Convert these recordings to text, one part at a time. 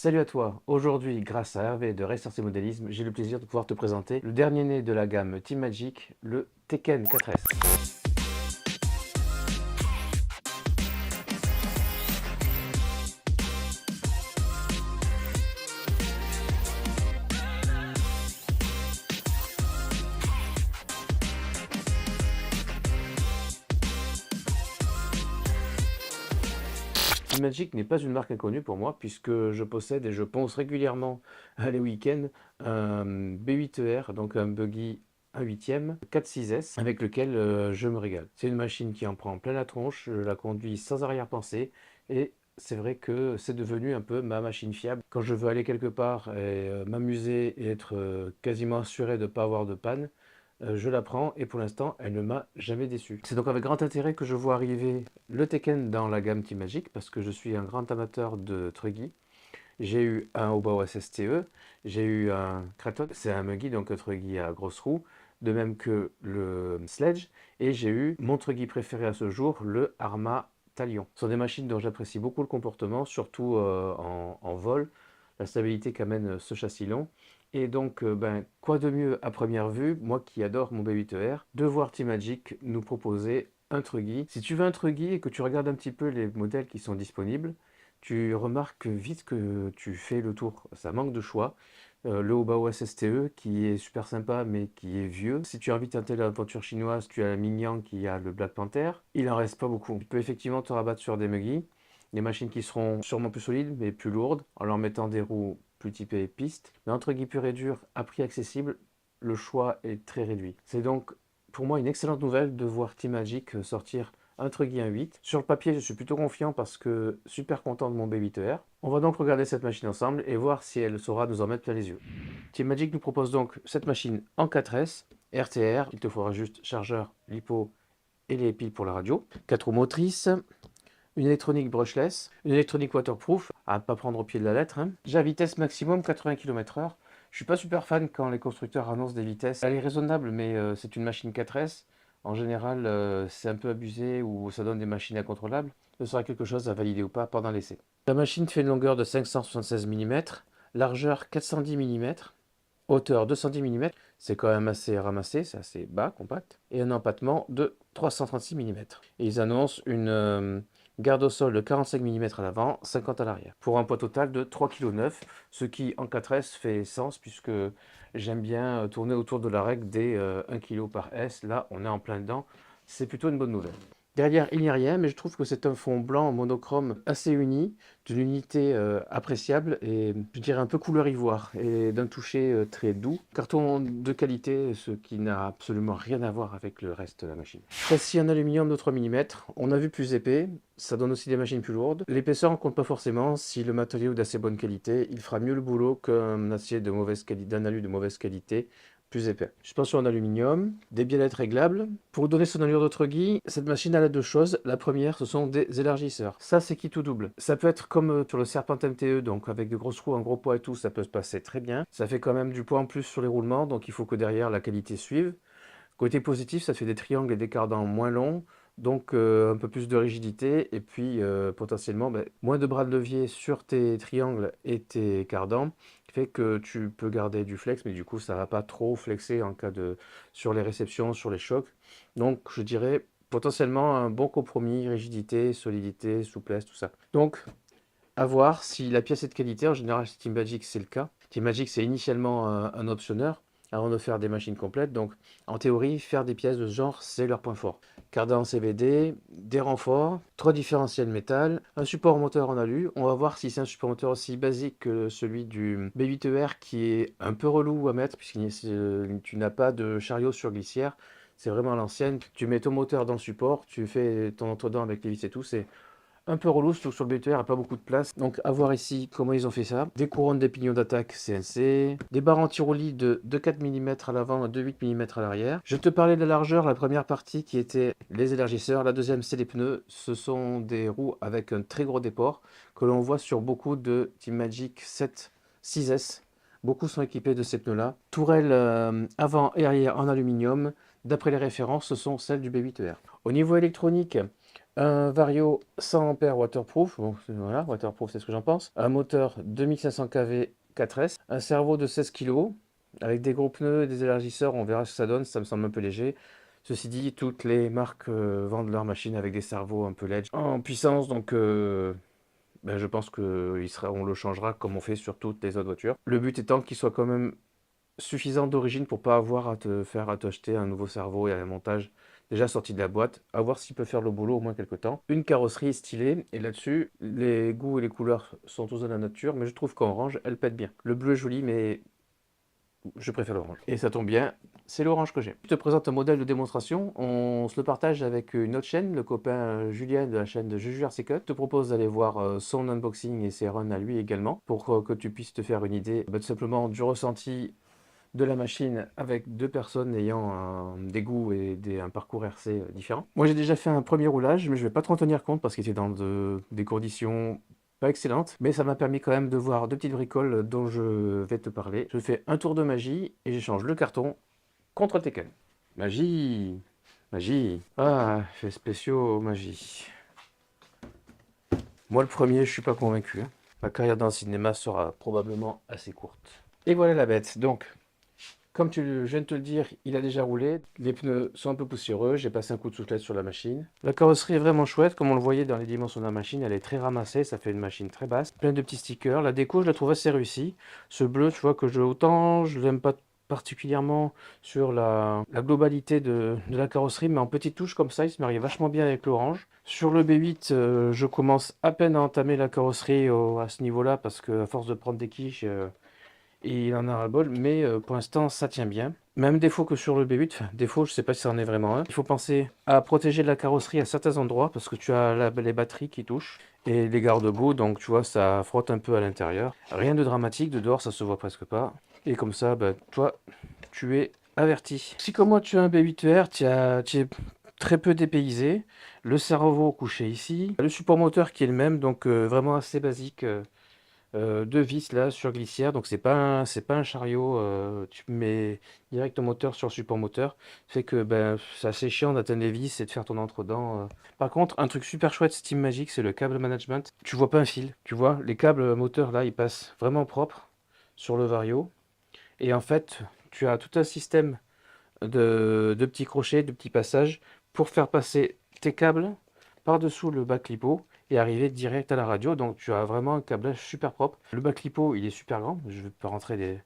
Salut à toi, aujourd'hui grâce à Hervé de Ressorti Modélisme, j'ai le plaisir de pouvoir te présenter le dernier né de la gamme Team Magic, le Tekken 4S. Team Magic n'est pas une marque inconnue pour moi puisque je possède et je ponce régulièrement les week-ends un B8ER, donc un buggy 1/8e 4.6S avec lequel je me régale. C'est une machine qui en prend plein la tronche, je la conduis sans arrière-pensée et c'est vrai que c'est devenu un peu ma machine fiable. Quand je veux aller quelque part et m'amuser et être quasiment assuré de ne pas avoir de panne, je la prends et pour l'instant, elle ne m'a jamais déçu. C'est donc avec grand intérêt que je vois arriver le Tekken dans la gamme Team Magic parce que je suis un grand amateur de Truggy. J'ai eu un Obawa STE, j'ai eu un Kratos, c'est un Muggy, donc un Truggy à grosse roue, de même que le Sledge, et j'ai eu mon Truggy préféré à ce jour, le Arma Talion. Ce sont des machines dont j'apprécie beaucoup le comportement, surtout en vol, la stabilité qu'amène ce châssis long. Et donc, quoi de mieux à première vue, moi qui adore mon B8ER, de voir Team Magic nous proposer un Truggy. Si tu veux un Truggy et que tu regardes un petit peu les modèles qui sont disponibles, tu remarques vite que tu fais le tour. Ça manque de choix. Le Obawa STE qui est super sympa mais qui est vieux. Si tu as envie de tenter l'aventure chinoise, tu as la Mingyang qui a le Black Panther. Il en reste pas beaucoup. Tu peux effectivement te rabattre sur des Muggy, des machines qui seront sûrement plus solides mais plus lourdes en leur mettant des roues plus typées piste. Mais entre guillemets pur et dur, à prix accessible, le choix est très réduit. C'est donc pour moi une excellente nouvelle de voir Team Magic sortir un Truggy 1.8. Sur le papier, je suis plutôt confiant parce que super content de mon B8ER. On va donc regarder cette machine ensemble et voir si elle saura nous en mettre plein les yeux. Team Magic nous propose donc cette machine en 4S, RTR, il te faudra juste chargeur, lipo et les piles pour la radio. 4 roues motrices, une électronique brushless, une électronique waterproof, à ne pas prendre au pied de la lettre. Déjà vitesse maximum 80 km/h. Je suis pas super fan quand les constructeurs annoncent des vitesses. Elle est raisonnable, mais c'est une machine 4S. En général, c'est un peu abusé ou ça donne des machines incontrôlables. Ce sera quelque chose à valider ou pas pendant l'essai. La machine fait une longueur de 576 mm, largeur 410 mm, hauteur 210 mm. C'est quand même assez ramassé, c'est assez bas, compact. Et un empattement de 336 mm. Et ils annoncent une garde au sol de 45 mm à l'avant, 50 à l'arrière. Pour un poids total de 3,9 kg, ce qui en 4S fait sens puisque j'aime bien tourner autour de la règle des 1 kg par S. Là, on est en plein dedans. C'est plutôt une bonne nouvelle. Derrière, il n'y a rien, mais je trouve que c'est un fond blanc monochrome assez uni, d'une unité appréciable et je dirais un peu couleur ivoire et d'un toucher très doux. Carton de qualité, ce qui n'a absolument rien à voir avec le reste de la machine. Châssis en aluminium de 3 mm, on a vu plus épais, ça donne aussi des machines plus lourdes. L'épaisseur ne compte pas forcément, si le matériau est d'assez bonne qualité, il fera mieux le boulot qu'un acier de mauvaise qualité, d'un alu de mauvaise qualité. Plus épais. Suspension en aluminium, des biellettes réglables. Pour donner son allure de Truggy, cette machine a deux choses. La première, ce sont des élargisseurs. Ça, c'est qui tout double. Ça peut être comme sur le Serpent MTE, donc avec de grosses roues, un gros poids et tout, ça peut se passer très bien. Ça fait quand même du poids en plus sur les roulements, donc il faut que derrière la qualité suive. Côté positif, ça fait des triangles et des cardans moins longs, donc un peu plus de rigidité, et puis potentiellement moins de bras de levier sur tes triangles et tes cardans, qui fait que tu peux garder du flex, mais du coup ça va pas trop flexer en cas de sur les réceptions, sur les chocs. Donc je dirais potentiellement un bon compromis, rigidité, solidité, souplesse, tout ça. Donc à voir si la pièce est de qualité. En général, chez Team Magic, c'est le cas. Team Magic, c'est initialement un optionneur avant de faire des machines complètes. Donc, en théorie, faire des pièces de ce genre, c'est leur point fort. Cardan en CVD, des renforts, 3 différentiels métal, un support moteur en alu. On va voir si c'est un support moteur aussi basique que celui du B8ER qui est un peu relou à mettre puisque tu n'as pas de chariot sur glissière. C'est vraiment à l'ancienne. Tu mets ton moteur dans le support, tu fais ton entre-dents avec les vis et tout. C'est un peu relou, surtout sur le BTR, il n'y a pas beaucoup de place. Donc à voir ici comment ils ont fait ça. Des couronnes des pignons d'attaque CNC, des barres anti-roulis de 4 mm à l'avant et de 8 mm à l'arrière. Je te parlais de la largeur, la première partie qui était les élargisseurs, la deuxième c'est les pneus. Ce sont des roues avec un très gros déport que l'on voit sur beaucoup de Team Magic 7 6S. Beaucoup sont équipés de ces pneus-là. Tourelles avant et arrière en aluminium. D'après les références, ce sont celles du B8ER. Au niveau électronique, Un Vario 100 ampères waterproof, bon voilà, waterproof c'est ce que j'en pense. Un moteur 2500 kV 4S, un servot de 16 kg, avec des gros pneus et des élargisseurs, on verra ce que ça donne, ça me semble un peu léger. Ceci dit, toutes les marques vendent leurs machines avec des servos un peu ledge en puissance, donc ben, je pense on le changera comme on fait sur toutes les autres voitures. Le but étant qu'il soit quand même suffisant d'origine pour pas avoir à t'acheter un nouveau cerveau et un montage déjà sorti de la boîte, à voir s'il peut faire le boulot au moins quelques temps. Une carrosserie stylée, et là-dessus, les goûts et les couleurs sont tous de la nature, mais je trouve qu'orange, elle pète bien. Le bleu est joli, mais je préfère l'orange. Et ça tombe bien, c'est l'orange que j'ai. Je te présente un modèle de démonstration, on se le partage avec une autre chaîne, le copain Julien de la chaîne de Juju RC Cut. Je te propose d'aller voir son unboxing et ses runs à lui également, pour que tu puisses te faire une idée tout simplement du ressenti de la machine avec deux personnes ayant des goûts et un parcours RC différents. Moi j'ai déjà fait un premier roulage, mais je vais pas trop en tenir compte parce qu'il était dans des conditions pas excellentes, mais ça m'a permis quand même de voir deux petites bricoles dont je vais te parler. Je fais un tour de magie et j'échange le carton contre le Tekken. Magie, magie, ah, effets spéciaux, magie. Moi le premier, je suis pas convaincu, hein. Ma carrière dans le cinéma sera probablement assez courte. Et voilà la bête, donc comme je viens de te le dire, il a déjà roulé. Les pneus sont un peu poussiéreux. J'ai passé un coup de soufflette sur la machine. La carrosserie est vraiment chouette. Comme on le voyait dans les dimensions de la machine, elle est très ramassée. Ça fait une machine très basse. Plein de petits stickers. La déco, je la trouve assez réussie. Ce bleu, tu vois, autant je l'aime pas particulièrement sur la globalité de la carrosserie, mais en petites touches comme ça, il se marie vachement bien avec l'orange. Sur le B8, je commence à peine à entamer la carrosserie à ce niveau-là, parce que à force de prendre des quiches, et il en a ras-le-bol, mais pour l'instant ça tient bien. Même défaut que sur le B8, enfin, défaut je sais pas si ça en est vraiment un. Il faut penser à protéger la carrosserie à certains endroits parce que tu as les batteries qui touchent et les garde-boue, donc tu vois ça frotte un peu à l'intérieur. Rien de dramatique, de dehors ça se voit presque pas. Et comme ça, bah, toi tu es averti. Si comme moi tu as un B8R, tu es très peu dépaysé. Le cerveau couché ici, le support moteur qui est le même, donc vraiment assez basique. Deux vis là sur glissière, donc c'est pas un chariot, tu mets direct ton moteur sur le support moteur, fait que ben, c'est assez chiant d'atteindre les vis et de faire ton entre-dents. Par contre, un truc super chouette Steam Magic, c'est le câble management. Tu vois pas un fil, tu vois, les câbles moteurs là, ils passent vraiment propre sur le Vario, et en fait, tu as tout un système de petits crochets, de petits passages pour faire passer tes câbles par-dessous le bac lipo et arriver direct à la radio. Donc tu as vraiment un câblage super propre. Le bac lipo, il est super grand. Je peux rentrer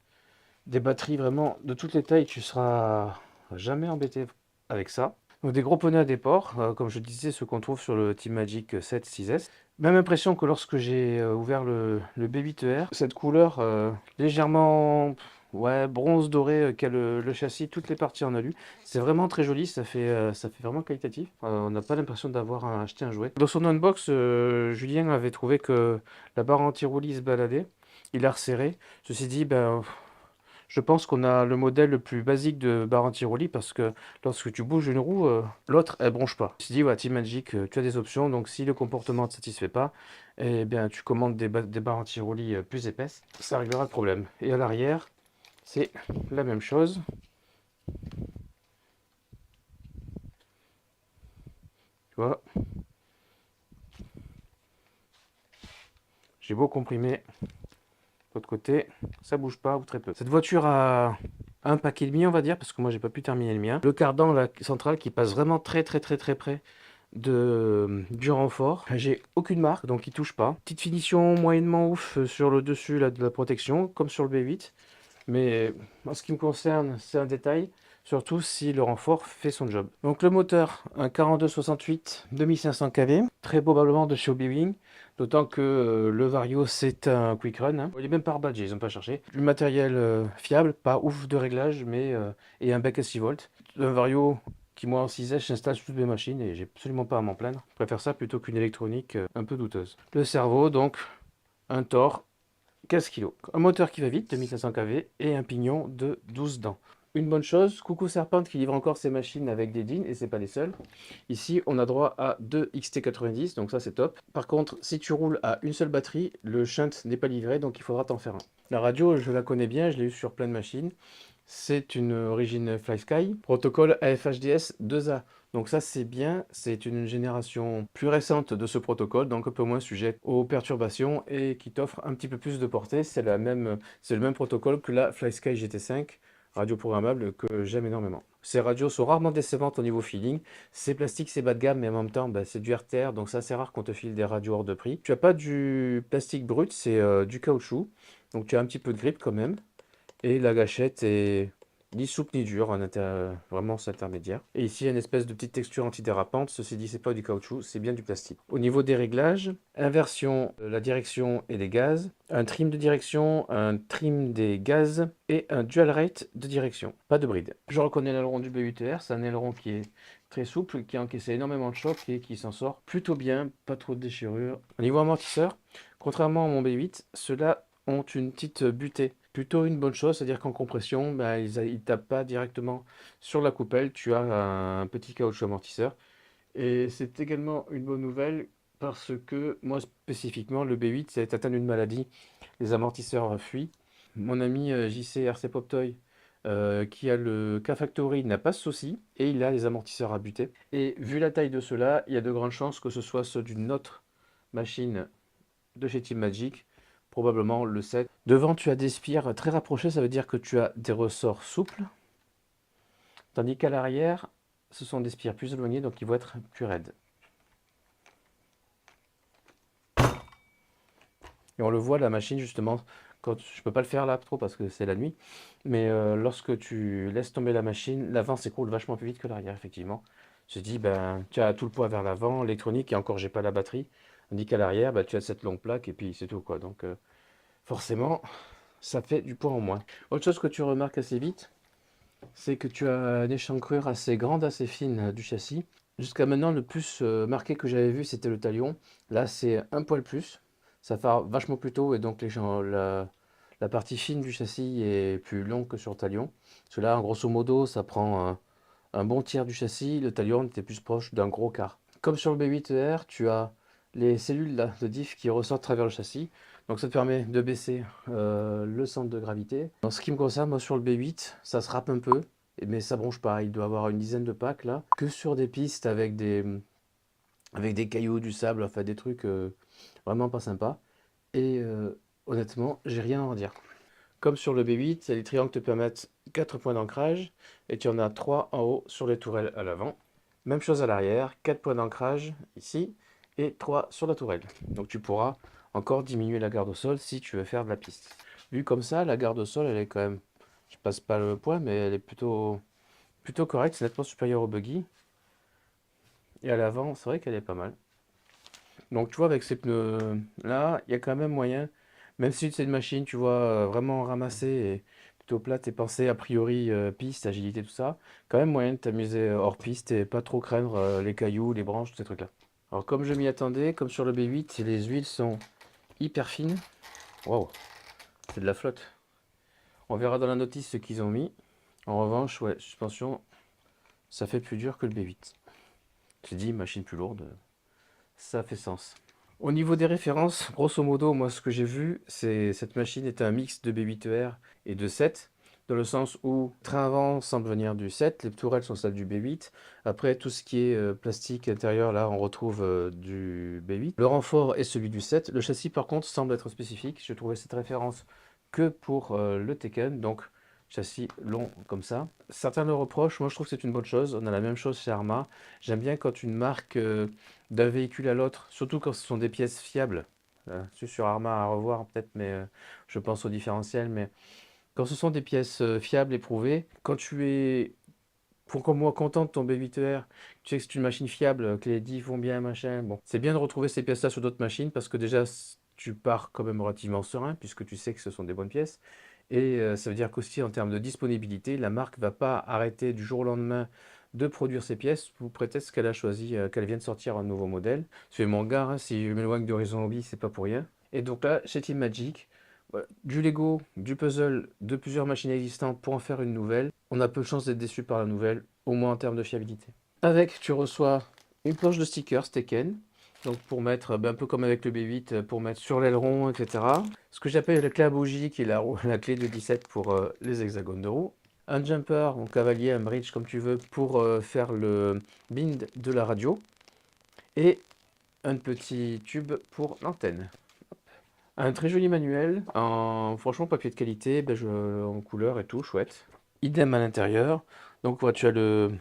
des batteries vraiment de toutes les tailles. Tu seras jamais embêté avec ça. Donc des gros poneys à déport, comme je disais, ceux qu'on trouve sur le Team Magic 7 6S. Même impression que lorsque j'ai ouvert le B8R, cette couleur légèrement ouais, bronze doré qu'a le châssis, toutes les parties en alu. C'est vraiment très joli, ça fait vraiment qualitatif. On n'a pas l'impression d'avoir acheté un jouet. Dans son unbox, Julien avait trouvé que la barre anti-roulis se baladait. Il a resserré. Ceci dit, ben, je pense qu'on a le modèle le plus basique de barre anti-roulis parce que lorsque tu bouges une roue, l'autre elle bronche pas. Je me suis dit, ouais, Team Magic, tu as des options, donc si le comportement ne te satisfait pas, eh bien tu commandes des barres anti-roulis plus épaisses, ça réglera le problème. Et à l'arrière, c'est la même chose. Tu vois, j'ai beau comprimer, de l'autre côté, ça bouge pas ou très peu. Cette voiture a un paquet et demi, on va dire, parce que moi j'ai pas pu terminer le mien. Le cardan la centrale qui passe vraiment très près du renfort. J'ai aucune marque, donc il touche pas. Petite finition moyennement ouf sur le dessus là, de la protection, comme sur le B8. Mais en ce qui me concerne, c'est un détail, surtout si le renfort fait son job. Donc le moteur, un 4268 2500 kV, très probablement de chez Hobby, d'autant que le Vario c'est un quick run, hein. Il est même par badge, ils n'ont pas cherché. Du matériel fiable, pas ouf de réglage, mais et un bec à 6 volts. Un Vario qui moi en 6S j'installe sur toutes mes machines et j'ai absolument pas à m'en plaindre. Je préfère ça plutôt qu'une électronique un peu douteuse. Le cerveau donc, un Thor 15 kg. Un moteur qui va vite, 2500 kV, et un pignon de 12 dents. Une bonne chose, coucou Serpente qui livre encore ses machines avec des DIN, et c'est pas les seuls. Ici, on a droit à 2 XT90, donc ça c'est top. Par contre, si tu roules à une seule batterie, le shunt n'est pas livré, donc il faudra t'en faire un. La radio, je la connais bien, je l'ai eu sur plein de machines. c'est une origine FlySky, protocole AFHDS 2A. Donc ça c'est bien, c'est une génération plus récente de ce protocole, donc un peu moins sujet aux perturbations et qui t'offre un petit peu plus de portée. C'est le même protocole que la FlySky GT5, radio programmable, que j'aime énormément. Ces radios sont rarement décevantes au niveau feeling. C'est plastique, c'est bas de gamme, mais en même temps bah, c'est du RTR, donc c'est assez rare qu'on te file des radios hors de prix. Tu n'as pas du plastique brut, c'est du caoutchouc, donc tu as un petit peu de grip quand même. Et la gâchette est ni souple ni dure, vraiment c'est intermédiaire. Et ici, il y a une espèce de petite texture antidérapante. Ceci dit, c'est pas du caoutchouc, c'est bien du plastique. Au niveau des réglages, inversion de la direction et des gaz, un trim de direction, un trim des gaz et un dual rate de direction. Pas de bride. Je reconnais l'aileron du B8R, c'est un aileron qui est très souple, qui a encaissé énormément de choc et qui s'en sort plutôt bien, pas trop de déchirures. Au niveau amortisseur, contrairement à mon B8, ceux-là ont une petite butée. Plutôt une bonne chose, c'est-à-dire qu'en compression, bah, ils tapent pas directement sur la coupelle, tu as un petit caoutchouc amortisseur. Et c'est également une bonne nouvelle parce que moi spécifiquement, le B8, c'est atteint d'une maladie, les amortisseurs fuient. Mon ami JC RC Poptoy, qui a le K-Factory, n'a pas ce souci et il a les amortisseurs à buter. Et vu la taille de ceux-là, il y a de grandes chances que ce soit ceux d'une autre machine de chez Team Magic, probablement le 7. Devant, tu as des spires très rapprochés, ça veut dire que tu as des ressorts souples, tandis qu'à l'arrière, ce sont des spires plus éloignés, donc ils vont être plus raides. Et on le voit, la machine, justement, quand je peux pas le faire là trop parce que c'est la nuit, mais lorsque tu laisses tomber la machine, l'avant s'écroule vachement plus vite que l'arrière, effectivement. Je dis, ben, tu as tout le poids vers l'avant, l'électronique, et encore, j'ai pas la batterie. Tandis qu'à l'arrière, ben, tu as cette longue plaque, et puis c'est tout, quoi. Donc, forcément, ça fait du poids en moins. Autre chose que tu remarques assez vite, c'est que tu as une échancrure assez grande, assez fine du châssis. Jusqu'à maintenant, le plus marqué que j'avais vu, c'était le talion. Là, c'est un poil plus. Ça fait vachement plus tôt et donc la partie fine du châssis est plus longue que sur le talion. Parce que là, grosso modo, ça prend un bon tiers du châssis. Le talion était plus proche d'un gros quart. Comme sur le B8R, tu as les cellules là, de diff qui ressortent à travers le châssis. Donc ça te permet de baisser le centre de gravité. En ce qui me concerne, moi sur le B8, ça se râpe un peu, mais ça bronche pas. Il doit avoir une dizaine de packs là. Que sur des pistes avec des cailloux, du sable, enfin des trucs vraiment pas sympas. Et honnêtement, j'ai rien à en dire. Comme sur le B8, les triangles te permettent 4 points d'ancrage et tu en as 3 en haut sur les tourelles à l'avant. Même chose à l'arrière, 4 points d'ancrage ici et 3 sur la tourelle. Donc tu pourras encore diminuer la garde au sol si tu veux faire de la piste. Vu comme ça, la garde au sol, elle est quand même, je passe pas le poids, mais elle est plutôt correcte, c'est nettement supérieur au buggy. Et à l'avant, c'est vrai qu'elle est pas mal. Donc tu vois, avec ces pneus là, il y a quand même moyen, même si c'est une machine, tu vois, vraiment ramassée et plutôt plate et pensée a priori piste, agilité, tout ça, quand même moyen de t'amuser hors piste et pas trop craindre les cailloux, les branches, tous ces trucs-là. Alors comme je m'y attendais, comme sur le B8, les huiles sont hyper fines. Waouh, c'est de la flotte. On verra dans la notice ce qu'ils ont mis. En revanche, ouais, suspension, ça fait plus dur que le B8. J'ai dit machine plus lourde, ça fait sens. Au niveau des références, grosso modo, moi ce que j'ai vu, c'est cette machine est un mix de B8R et de 7, dans le sens où le train avant semble venir du 7, les tourelles sont celles du B8. Après, tout ce qui est plastique intérieur, là, on retrouve du B8. Le renfort est celui du 7. Le châssis, par contre, semble être spécifique. Je trouvais cette référence que pour le Tekken, donc châssis long comme ça. Certains le reprochent, moi je trouve que c'est une bonne chose. On a la même chose chez Arma. J'aime bien quand une marque d'un véhicule à l'autre, surtout quand ce sont des pièces fiables. Sur Arma à revoir peut-être, mais je pense au différentiel. Mais quand ce sont des pièces fiables, éprouvées, quand tu es, pour comme moi, content de ton B8R, tu sais que c'est une machine fiable, que les diffs vont bien, machin. Bon, c'est bien de retrouver ces pièces-là sur d'autres machines parce que déjà, tu pars quand même relativement serein puisque tu sais que ce sont des bonnes pièces. Et ça veut dire qu'aussi en termes de disponibilité, la marque ne va pas arrêter du jour au lendemain de produire ses pièces sous prétexte qu'elle a choisi, qu'elle vient de sortir un nouveau modèle. C'est mon gars, hein, si je m'éloigne d'Horizon Hobby, c'est pas pour rien. Et donc là, chez Team Magic, voilà, du Lego, du puzzle, de plusieurs machines existantes pour en faire une nouvelle. On a peu de chance d'être déçu par la nouvelle, au moins en termes de fiabilité. Avec, tu reçois une planche de stickers Tekken, donc pour mettre, un peu comme avec le B8, pour mettre sur l'aileron, etc. Ce que j'appelle la clé à bougie, qui est la clé de 17 pour les hexagones de roue. un jumper, un cavalier, un bridge, comme tu veux, pour faire le bind de la radio, et un petit tube pour l'antenne. Un très joli manuel, en franchement papier de qualité, beige en couleur et tout, chouette. Idem à l'intérieur, donc tu as le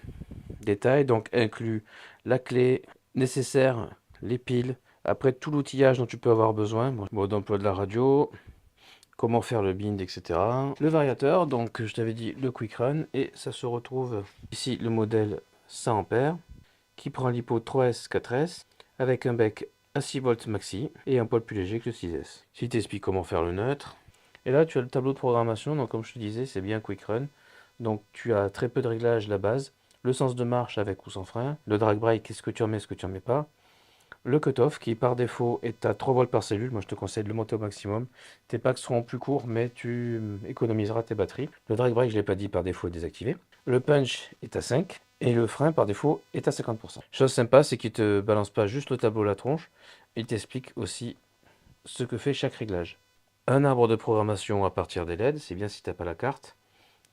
détail, donc inclut la clé nécessaire, les piles, après tout l'outillage dont tu peux avoir besoin, mode d'emploi de la radio, comment faire le bind, etc. Le variateur, donc je t'avais dit le Quick Run, et ça se retrouve ici le modèle 100 ampères qui prend l'hypo 3S 4S avec un bec à 6 volts maxi et un poil plus léger que le 6S. Ici t'explique comment faire le neutre. Et là tu as le tableau de programmation, donc comme je te disais c'est bien Quick Run. Donc tu as très peu de réglages, la base, le sens de marche avec ou sans frein, le drag brake, est-ce que tu en mets, est-ce que tu en mets pas, le cutoff qui par défaut est à 3 volts par cellule, moi je te conseille de le monter au maximum. Tes packs seront plus courts mais tu économiseras tes batteries. Le drag brake, je ne l'ai pas dit, par défaut est désactivé. Le punch est à 5 et le frein par défaut est à 50%. Chose sympa, c'est qu'il ne te balance pas juste le tableau à la tronche, il t'explique aussi ce que fait chaque réglage. Un arbre de programmation à partir des LED, c'est bien si tu n'as pas la carte,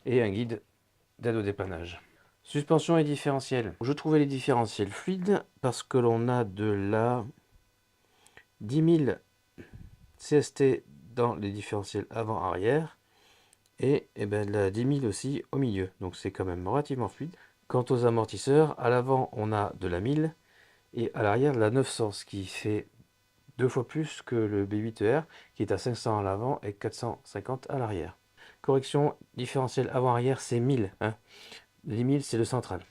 et un guide d'aide au dépannage. Suspension et différentiel. Je trouvais les différentiels fluides parce que l'on a de la 10 000 CST dans les différentiels avant-arrière et, de la 10 000 aussi au milieu. Donc c'est quand même relativement fluide. Quant aux amortisseurs, à l'avant on a de la 1000 et à l'arrière de la 900, ce qui fait 2 fois plus que le B8R qui est à 500 à l'avant et 450 à l'arrière. Correction différentiel avant-arrière, c'est 1000. Hein. Les 1000 c'est le central.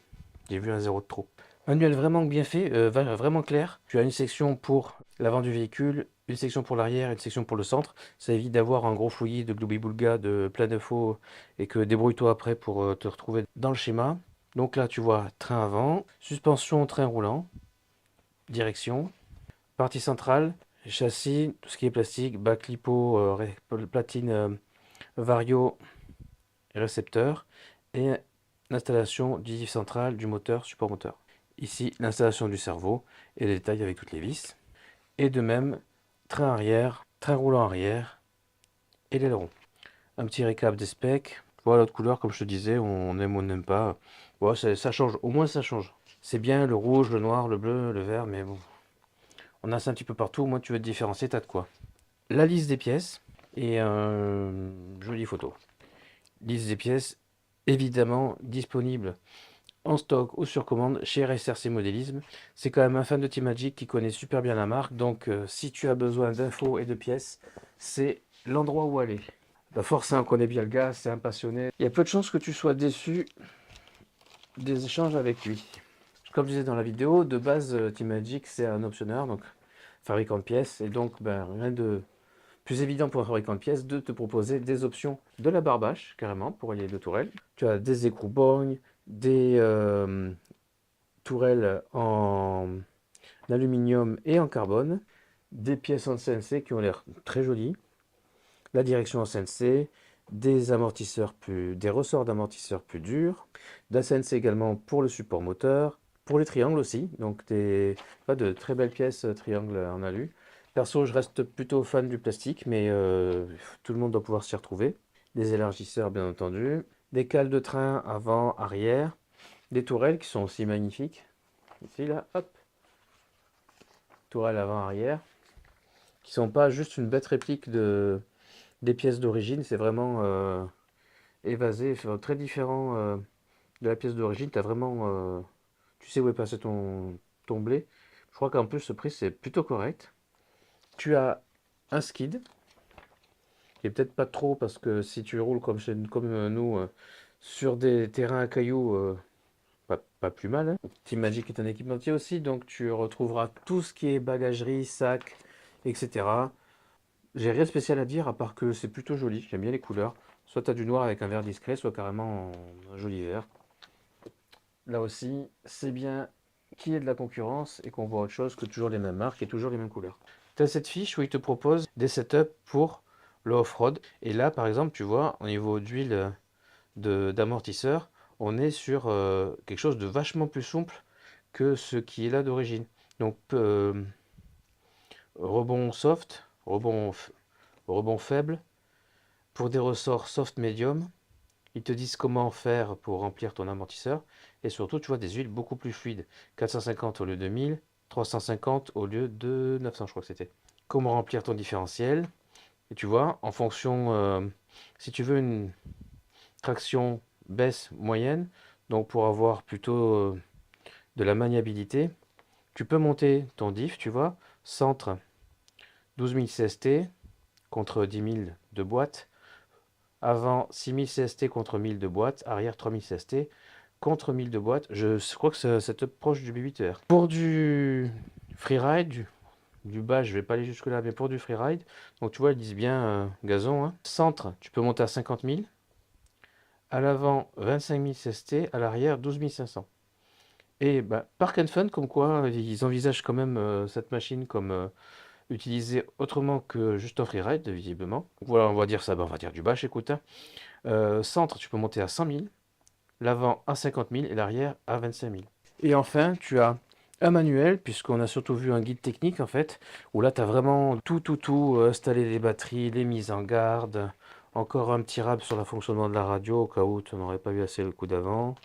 J'ai vu un zéro de trop. Manuel vraiment bien fait, vraiment clair. Tu as une section pour l'avant du véhicule, une section pour l'arrière et une section pour le centre. Ça évite d'avoir un gros fouillis de gloubi-boulga, de plein d'infos et que débrouille-toi après pour te retrouver dans le schéma. Donc là, tu vois train avant, suspension, train roulant, direction, partie centrale, châssis, tout ce qui est plastique, bac lipo, platine vario et récepteur, et l'installation du diff central du moteur, support moteur. Ici, l'installation du cerveau et les détails avec toutes les vis. Et de même, train arrière, train roulant arrière et l'aileron. Un petit récap des specs. Voilà l'autre couleur, comme je te disais, on aime ou on n'aime pas. Voilà, ça change, au moins ça change. C'est bien le rouge, le noir, le bleu, le vert, mais bon, on a ça un petit peu partout. Moi, tu veux te différencier, t'as de quoi. La liste des pièces et jolie photo. Liste des pièces, évidemment disponible en stock ou sur commande chez SRC Modélisme. C'est quand même un fan de Team qui connaît super bien la marque, donc si tu as besoin d'infos et de pièces, c'est l'endroit où aller. La force, on connaît bien le gars, c'est un passionné. Il y a peu de chances que tu sois déçu des échanges avec lui. Comme je disais dans la vidéo, de base, Team c'est un optionneur, donc fabricant de pièces, et donc rien de plus évident pour un fabricant de pièces de te proposer des options de la barbache, carrément, pour allier deux tourelles. Tu as des écrous Boeing, des tourelles en aluminium et en carbone, des pièces en CNC qui ont l'air très jolies, la direction en CNC, des amortisseurs des ressorts d'amortisseurs plus durs, de la CNC également pour le support moteur, pour les triangles aussi, donc de très belles pièces triangles en alu. Perso, je reste plutôt fan du plastique, mais tout le monde doit pouvoir s'y retrouver. Des élargisseurs, bien entendu, des cales de train avant, arrière, des tourelles qui sont aussi magnifiques. Ici, là, hop, tourelles avant, arrière, qui sont pas juste une bête réplique des pièces d'origine, c'est vraiment évasé, très différent de la pièce d'origine. Tu as vraiment, tu sais où est passé ton blé. Je crois qu'en plus, ce prix, c'est plutôt correct. Tu as un skid, qui est peut-être pas trop, parce que si tu roules comme nous, sur des terrains à cailloux, pas plus mal. Hein. Team Magic est un équipementier aussi, donc tu retrouveras tout ce qui est bagagerie, sac, etc. J'ai rien de spécial à dire, à part que c'est plutôt joli, j'aime bien les couleurs. Soit tu as du noir avec un vert discret, soit carrément un joli vert. Là aussi, c'est bien qu'il y ait de la concurrence et qu'on voit autre chose que toujours les mêmes marques et toujours les mêmes couleurs. Tu as cette fiche où il te propose des setups pour le off-road. Et là, par exemple, tu vois, au niveau d'huile d'amortisseur, on est sur quelque chose de vachement plus souple que ce qui est là d'origine. Donc, rebond soft, rebond faible, pour des ressorts soft medium, Ils te disent comment faire pour remplir ton amortisseur. Et surtout, tu vois, des huiles beaucoup plus fluides. 450 au lieu de 1000, 350 au lieu de 900, je crois que c'était. Comment remplir ton différentiel. Et tu vois, en fonction, si tu veux une traction baisse moyenne, donc pour avoir plutôt de la maniabilité, tu peux monter ton diff, tu vois, centre 12000 CST contre 10 000 de boîte, avant 6000 CST contre 1000 de boîte, arrière 3000 CST contre 1000 de boîte. Je crois que ça te proche du B8R. Pour du freeride, du bas, je vais pas aller jusque là, mais pour du freeride, donc tu vois, ils disent bien gazon. Hein. Centre, tu peux monter à 50 000. À l'avant, 25 000 CST. À l'arrière, 12 500. Et bah, Park and Fun, comme quoi, ils envisagent quand même cette machine comme utilisée autrement que juste en freeride, visiblement. Voilà, on va dire ça, bah, on va dire du bâche, écoute. Hein. Centre, tu peux monter à 100 000. L'avant à 50 000 et l'arrière à 25 000. Et enfin, tu as un manuel, puisqu'on a surtout vu un guide technique en fait, où là tu as vraiment tout, installer les batteries, les mises en garde, encore un petit rap sur le fonctionnement de la radio, au cas où tu n'aurais pas eu assez le coup d'avant.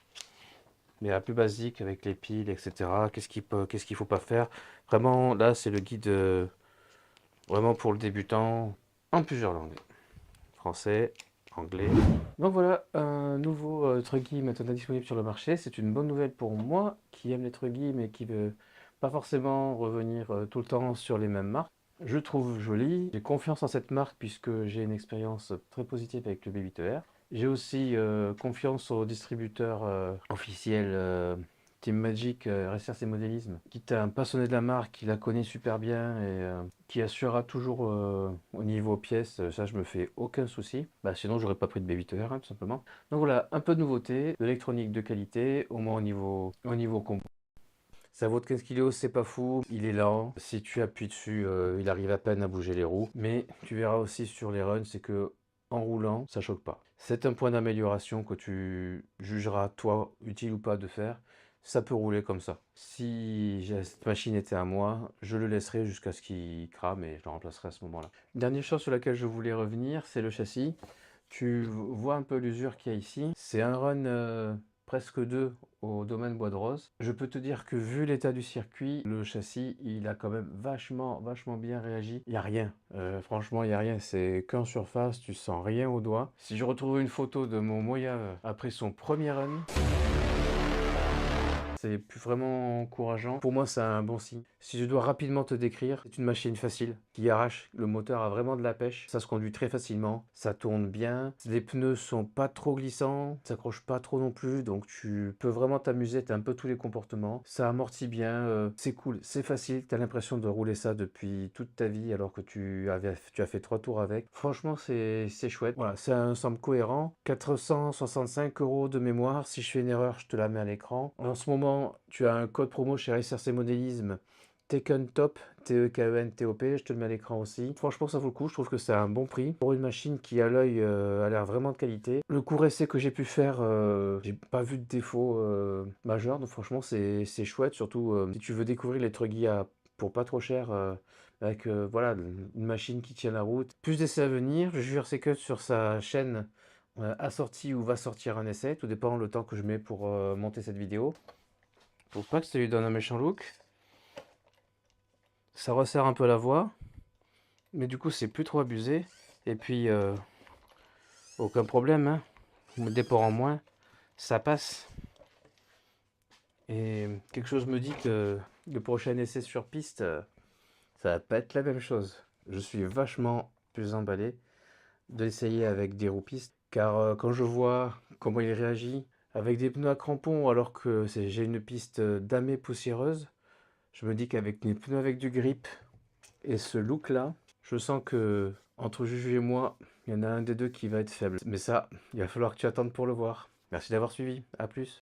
Mais la plus basique avec les piles, etc. Qu'est-ce qu'il faut pas faire. Vraiment, là c'est le guide vraiment pour le débutant en plusieurs langues. Français, anglais. Donc voilà, un nouveau truggy maintenant disponible sur le marché. C'est une bonne nouvelle pour moi qui aime les truggy mais qui veut pas forcément revenir tout le temps sur les mêmes marques. Je trouve joli, j'ai confiance en cette marque puisque j'ai une expérience très positive avec le B8R. J'ai aussi confiance au distributeur officiel Team Magic Recherche et Modélisme, qui est un passionné de la marque, qui la connaît super bien et qui assurera toujours au niveau pièces. Ça, je me fais aucun souci. Bah, sinon, j'aurais pas pris de B8R, hein, tout simplement. Donc voilà, un peu de nouveauté, de l'électronique de qualité, au moins au niveau combo. Ça vaut de 15 kg, c'est pas fou, il est lent. Si tu appuies dessus, il arrive à peine à bouger les roues. Mais tu verras aussi sur les runs, c'est que en roulant, ça choque pas. C'est un point d'amélioration que tu jugeras, toi, utile ou pas de faire. Ça peut rouler comme ça. Si cette machine était à moi, je le laisserai jusqu'à ce qu'il crame et je le remplacerai à ce moment-là. Dernière chose sur laquelle je voulais revenir, c'est le châssis. Tu vois un peu l'usure qu'il y a ici. C'est un run presque 2 au domaine Bois de Rose. Je peux te dire que vu l'état du circuit, le châssis, il a quand même vachement bien réagi. Il n'y a rien. Franchement, il n'y a rien. C'est qu'en surface, tu sens rien au doigt. Si je retrouve une photo de mon Moya après son premier run, c'est plus vraiment encourageant. Pour moi, c'est un bon signe. Si je dois rapidement te décrire, c'est une machine facile qui arrache. Le moteur a vraiment de la pêche. Ça se conduit très facilement. Ça tourne bien. Les pneus sont pas trop glissants. Ça s'accroche pas trop non plus. Donc tu peux vraiment t'amuser. Tu as un peu tous les comportements. Ça amortit bien. C'est cool. C'est facile. Tu as l'impression de rouler ça depuis toute ta vie alors que tu as fait 3 tours avec. Franchement, c'est chouette. Voilà, c'est un ensemble cohérent. 465 € de mémoire. Si je fais une erreur, je te la mets à l'écran. En ce moment, tu as un code promo chez SRC Modélisme, Taken Top, T-E-K-E-N-T-O-P, je te le mets à l'écran aussi. Franchement, ça vaut le coup, je trouve que c'est un bon prix. Pour une machine qui, à l'œil, a l'air vraiment de qualité. Le court essai que j'ai pu faire, j'ai pas vu de défaut majeur, donc franchement, c'est chouette, surtout si tu veux découvrir les truggy pour pas trop cher, avec voilà, une machine qui tient la route. Plus d'essais à venir, je jure c'est que sur sa chaîne a sorti ou va sortir un essai, tout dépend le temps que je mets pour monter cette vidéo. Faut pas que ça lui donne un méchant look. Ça resserre un peu la voix. Mais du coup, c'est plus trop abusé. Et puis, aucun problème. Hein. Des ports en moins, ça passe. Et quelque chose me dit que le prochain essai sur piste, ça va pas être la même chose. Je suis vachement plus emballé de l'essayer avec des roues pistes. Car quand je vois comment il réagit avec des pneus à crampons alors que j'ai une piste damée poussiéreuse, je me dis qu'avec des pneus avec du grip et ce look là, je sens que entre Juju et moi, il y en a un des deux qui va être faible. Mais ça, il va falloir que tu attendes pour le voir. Merci d'avoir suivi, à plus.